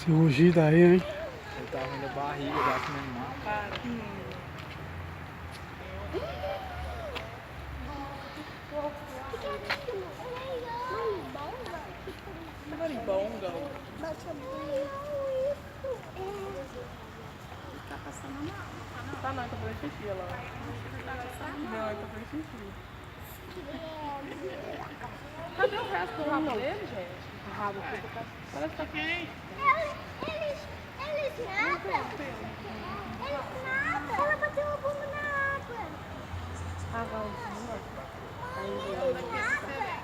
Esse rugido aí, hein? Ele tá ruim da barriga, dá com animal. Marimbonga. Tá passando mal. Tá não, tá fazendo xixi lá. Não, ele tá fazendo xixi. Cadê o resto do rabo dele, gente? O rabo aqui tá... Parece que tá quente. Eles nadam. Eles nadam. Ela bateu a bunda na água. Ah, vai. Eles nadam.